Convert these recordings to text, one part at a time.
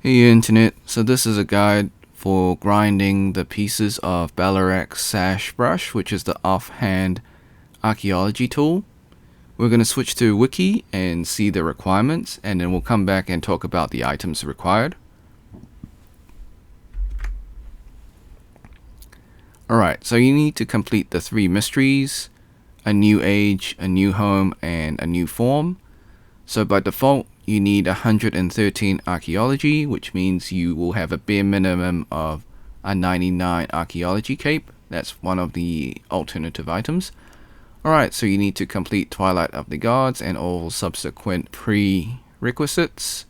Hey internet, so this is a guide for grinding the pieces of Balarak's Sash brush, which is the offhand archaeology tool. We're going to switch to wiki and see the requirements, and then we'll come back and talk about the items required. Alright, so you need to complete the 3 mysteries: a new age, a new home, and a new form. So by default, you need 113 archaeology, which means you will have a bare minimum of a 99 archaeology cape. That's one of the alternative items. Alright, so you need to complete Twilight of the Gods and all subsequent prerequisites.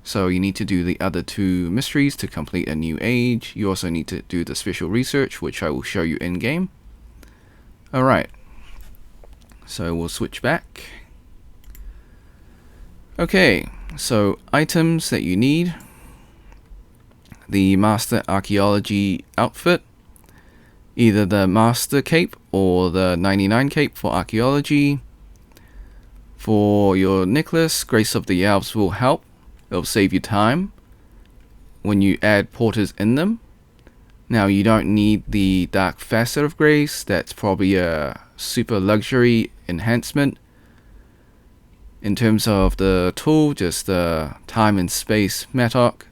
So you need to do the other 2 mysteries to complete a new age. You also need to do the special research, which I will show you in game. Alright, so we'll switch back. Okay, so items that you need: the Master Archaeology outfit, either the Master Cape or the 99 Cape for Archaeology. For your necklace, Grace of the Elves will help. It'll save you time when you add porters in them. Now you don't need the Dark Facet of Grace. That's probably a super luxury enhancement. In terms of the tool, just the time and space mattock,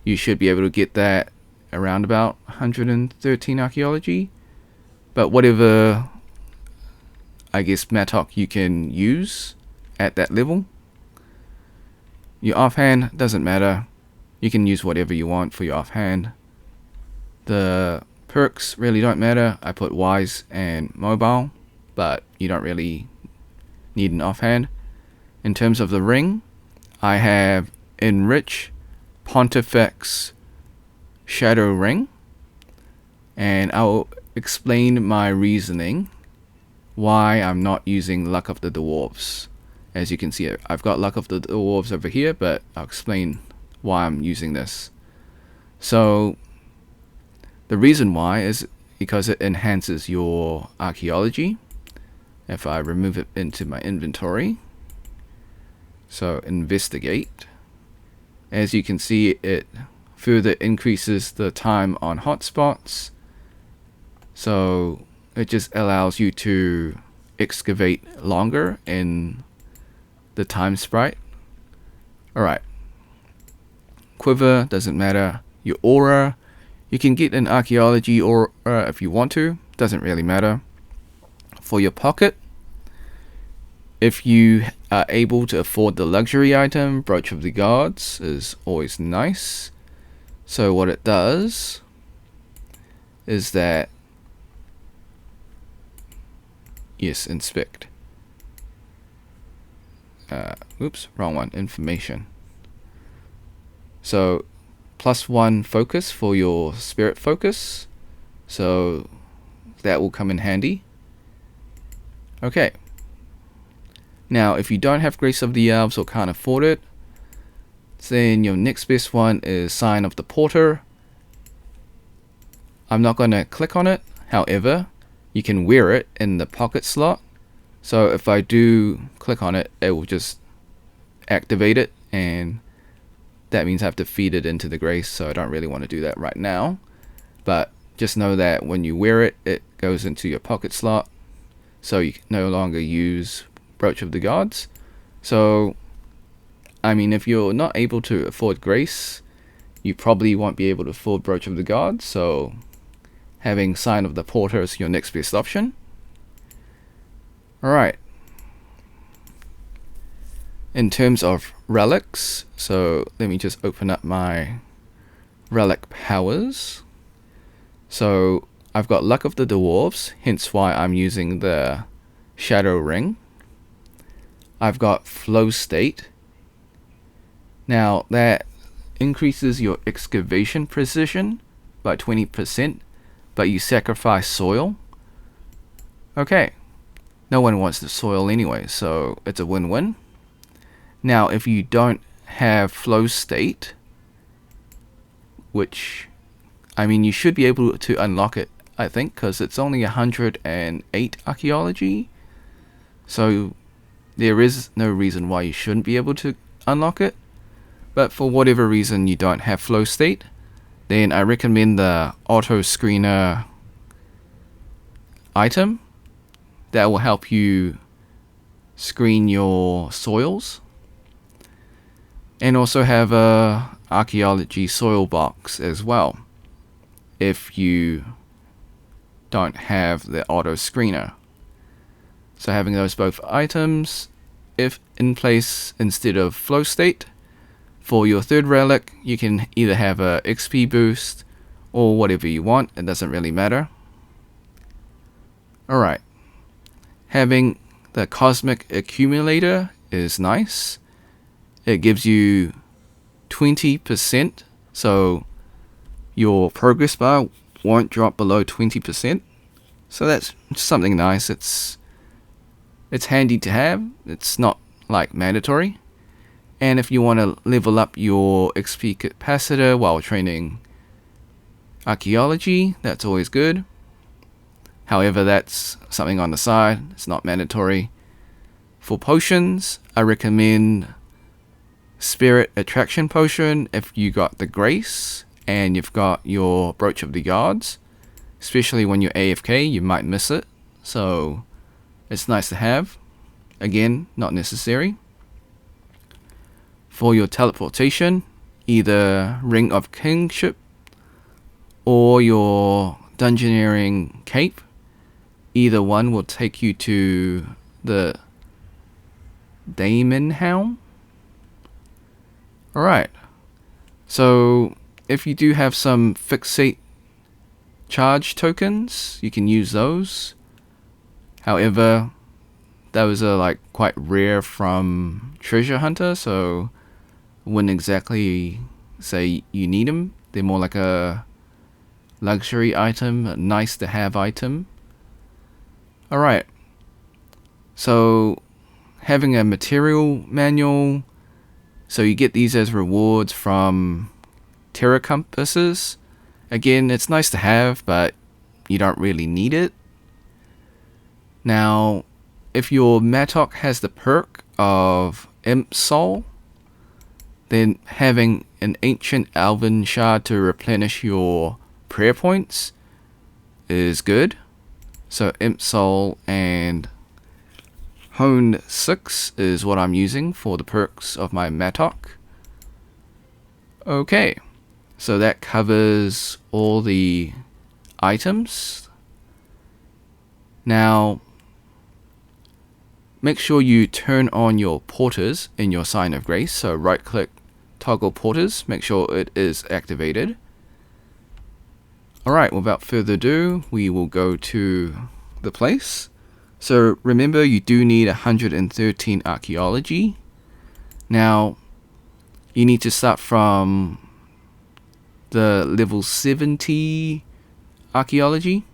you should be able to get that around about 113 archaeology. But whatever, I guess, mattock you can use at that level. Your offhand doesn't matter. You can use whatever you want for your offhand. The perks really don't matter. I put wise and mobile, but you don't really need an offhand. In terms of the ring, I have Enrich Pontifex Shadow Ring, and I'll explain my reasoning why I'm not using Luck of the Dwarves. As you can see, I've got Luck of the Dwarves over here, but I'll explain why I'm using this. So the reason why is because it enhances your archaeology. If I remove it into my inventory, so investigate, as you can see, it further increases the time on hotspots. So it just allows you to excavate longer in the time sprite. Alright, quiver doesn't matter. Your aura, you can get an archaeology aura if you want to, doesn't really matter. For your pocket, if you are able to afford the luxury item, Brooch of the Gods is always nice. So what it does is that, yes, inspect. Oops, wrong one, information. So +1 focus for your spirit focus. So that will come in handy. Okay. Now, if you don't have Grace of the Elves or can't afford it, then your next best one is Sign of the Porter. I'm not going to click on it. However, you can wear it in the pocket slot. So if I do click on it, it will just activate it, and that means I have to feed it into the Grace, so I don't really want to do that right now. But just know that when you wear it, it goes into your pocket slot, so you can no longer use Brooch of the Gods. So, I mean, if you're not able to afford Grace, you probably won't be able to afford Brooch of the Gods, so having Sign of the Porter is your next best option. Alright. In terms of relics, so let me just open up my relic powers. So I've got Luck of the Dwarves, hence why I'm using the Shadow Ring. I've got Flow State. Now that increases your excavation precision by 20%, but you sacrifice soil. Okay, no one wants the soil anyway, so it's a win-win. Now if you don't have Flow State, which, I mean, you should be able to unlock it, I think, because it's only 108 archaeology. So there is no reason why you shouldn't be able to unlock it. but for whatever reason you don't have flow state, then I recommend the auto screener item that will help you screen your soils, and also have a archaeology soil box as well if you don't have the auto screener. So having those both items if in place instead of flow state. For your third relic, you can either have a XP boost or whatever you want, it doesn't really matter. Alright, having the cosmic accumulator is nice. It gives you 20%, so your progress bar won't drop below 20%. So that's something nice. It's handy to have. It's not like mandatory. And if you want to level up your XP capacitor while training archaeology, that's always good. However, that's something on the side. It's not mandatory. For potions, I recommend Spirit Attraction Potion if you got the Grace and you've got your Brooch of the Gods. Especially when you're AFK, you might miss it. So it's nice to have. Again, not necessary. For your teleportation, either Ring of Kingship or your Dungeoneering Cape. Either one will take you to the Daemon Helm. Alright, so if you do have some fixate charge tokens, you can use those. However, those are like quite rare from Treasure Hunter, so I wouldn't exactly say you need them. They're more like a luxury item, a nice to have item. Alright, so having a material manual, so you get these as rewards from Terra Compasses. Again, it's nice to have, but you don't really need it. Now, if your Mattock has the perk of Imp Soul, then having an Ancient Elven Shard to replenish your prayer points is good. So Imp Soul and Honed 6 is what I'm using for the perks of my Mattock. Okay, so that covers all the items. Now, make sure you turn on your porters in your Sign of Grace. So right click, toggle porters, make sure it is activated. Alright, without further ado, we will go to the place. So remember, you do need 113 archaeology. Now, you need to start from the level 70 archaeology.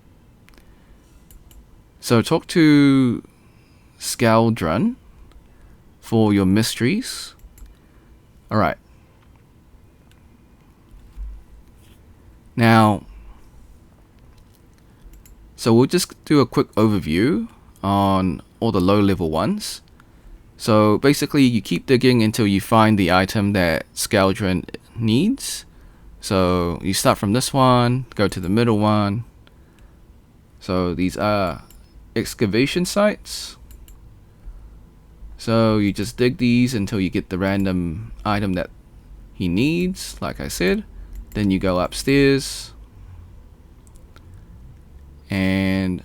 So talk to Scaldrun for your mysteries. Alright. Now, so we'll just do a quick overview on all the low level ones. So basically you keep digging until you find the item that Scaldrun needs. So you start from this one, go to the middle one. So these are excavation sites. So you just dig these until you get the random item that he needs, like I said. Then you go upstairs and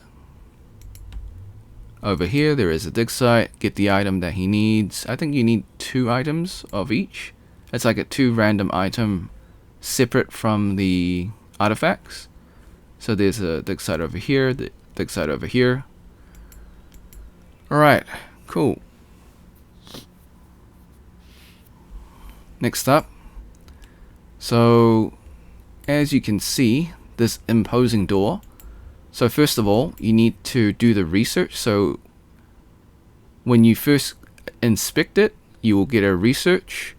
over here there is a dig site, get the item that he needs. I think you need 2 items of each. It's like a 2 random item separate from the artifacts. So there's a dig site over here, the dig site over here. Alright, cool. Next up, so as you can see, this imposing door. So first of all, you need to do the research. So when you first inspect it, you will get a research.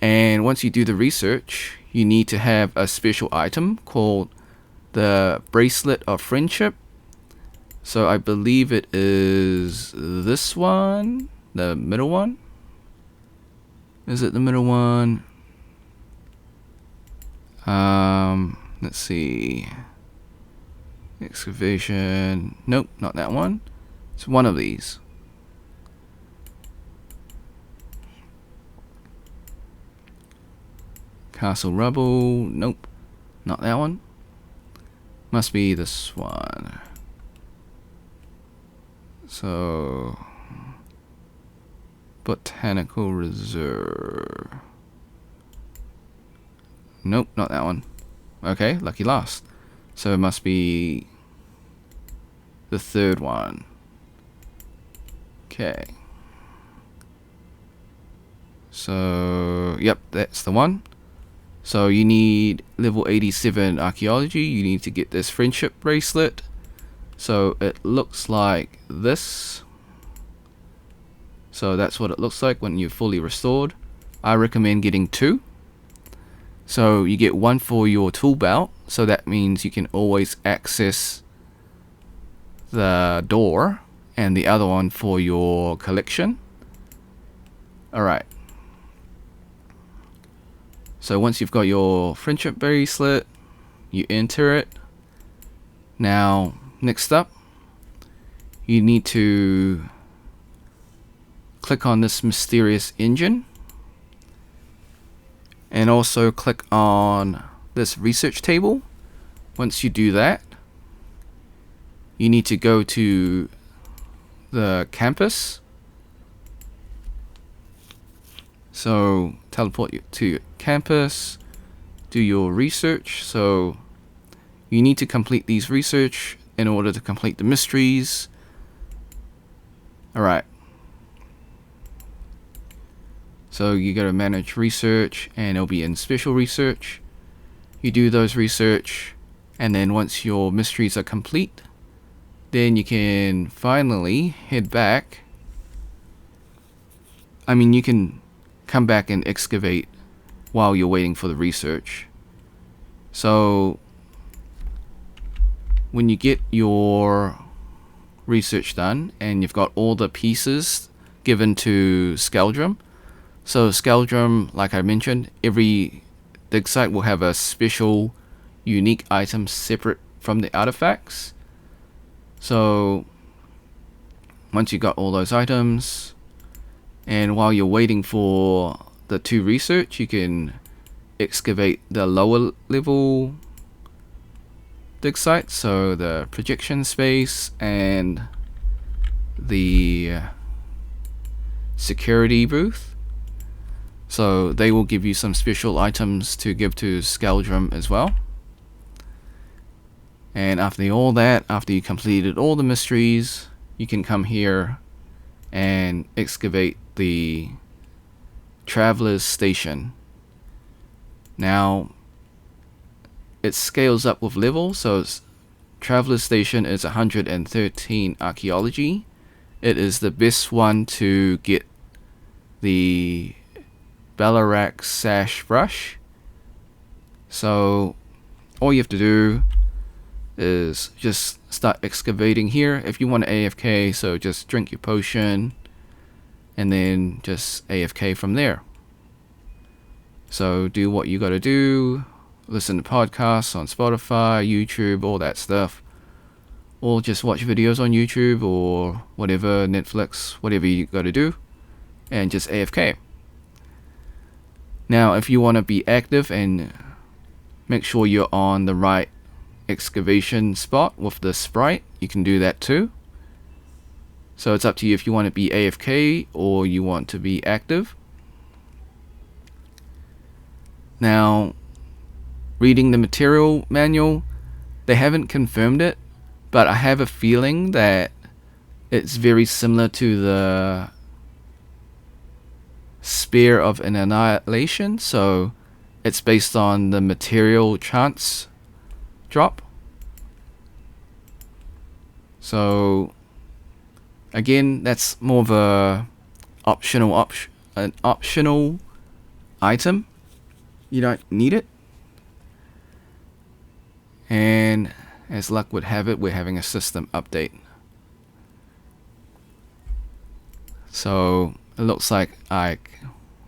And once you do the research, you need to have a special item called the Bracelet of Friendship. So I believe it is this one, the middle one. Is it the middle one? Let's see. Excavation. Nope, not that one. It's one of these. Castle rubble. Nope, not that one. Must be this one. So, botanical reserve. Nope, not that one. Okay, lucky last. So it must be the third one. Okay. So, yep, that's the one. So you need level 87 archaeology. You need to get this friendship bracelet. So it looks like this. So that's what it looks like when you're fully restored. I recommend getting 2. So you get 1 for your tool belt. So that means you can always access the door. And the other one for your collection. Alright. So once you've got your friendship bracelet, you enter it. Now, next up, you need to click on this mysterious engine. And also click on this research table. Once you do that, you need to go to the campus. So teleport you to campus, do your research. So you need to complete these research in order to complete the mysteries. Alright. So you go to manage research and it'll be in special research. You do those research, and then once your mysteries are complete, then you can finally head back. I mean, you can come back and excavate while you're waiting for the research. So when you get your research done and you've got all the pieces given to Skeldrum. So Skeldrum, like I mentioned, every dig site will have a special unique item separate from the artifacts. So once you got all those items, and while you're waiting for the 2 research, you can excavate the lower level dig sites, so the projection space and the security booth. So they will give you some special items to give to Skeldrum as well. And after all that, after you completed all the mysteries, you can come here and excavate the Traveler's Station. Now, it scales up with level, so Traveler's Station is 113 archaeology. It is the best one to get the Balarak Sash brush. So all you have to do is just start excavating here. If you want to AFK, so just drink your potion and then just AFK from there. So do what you gotta do. Listen to podcasts on Spotify, YouTube, all that stuff. Or just watch videos on YouTube or whatever, Netflix, whatever you gotta do. And just AFK. Now, if you want to be active and make sure you're on the right excavation spot with the sprite, you can do that too. So it's up to you if you want to be AFK or you want to be active. Now, reading the material manual, they haven't confirmed it, but I have a feeling that it's very similar to the Spear of an Annihilation, so it's based on the material chance drop. So again, that's more of an optional item. You don't need it. And as luck would have it, we're having a system update. So it looks like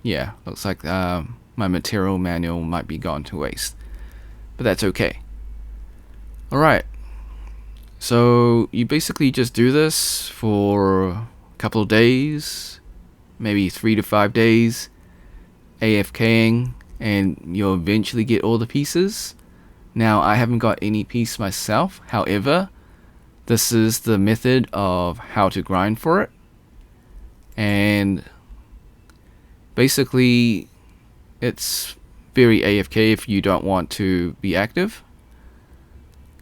yeah, looks like my material manual might be gone to waste. But that's okay. Alright. So you basically just do this for a couple of days, maybe 3 to 5 days, AFKing, and you'll eventually get all the pieces. Now, I haven't got any piece myself, however, this is the method of how to grind for it. And basically, it's very AFK if you don't want to be active.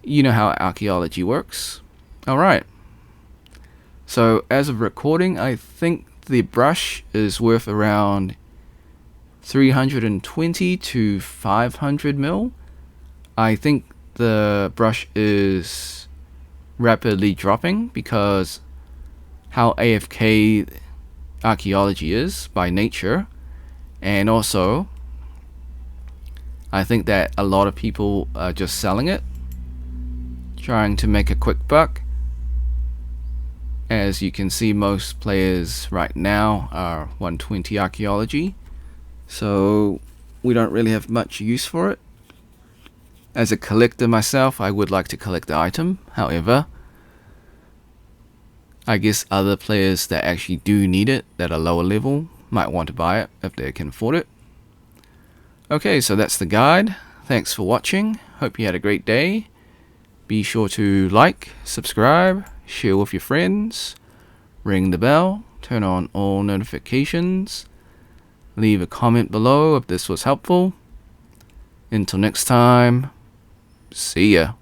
You know how archaeology works. Alright. So, as of recording, I think the brush is worth around 320 to 500 mil. I think the brush is rapidly dropping because how AFK archaeology is by nature, and also I think that a lot of people are just selling it, trying to make a quick buck. As you can see, most players right now are 120 archaeology, so we don't really have much use for it. As a collector myself, I would like to collect the item. However, I guess other players that actually do need it, that are lower level, might want to buy it if they can afford it. Okay, so that's the guide. Thanks for watching. Hope you had a great day. Be sure to like, subscribe, share with your friends, ring the bell, turn on all notifications, leave a comment below if this was helpful. Until next time, see ya.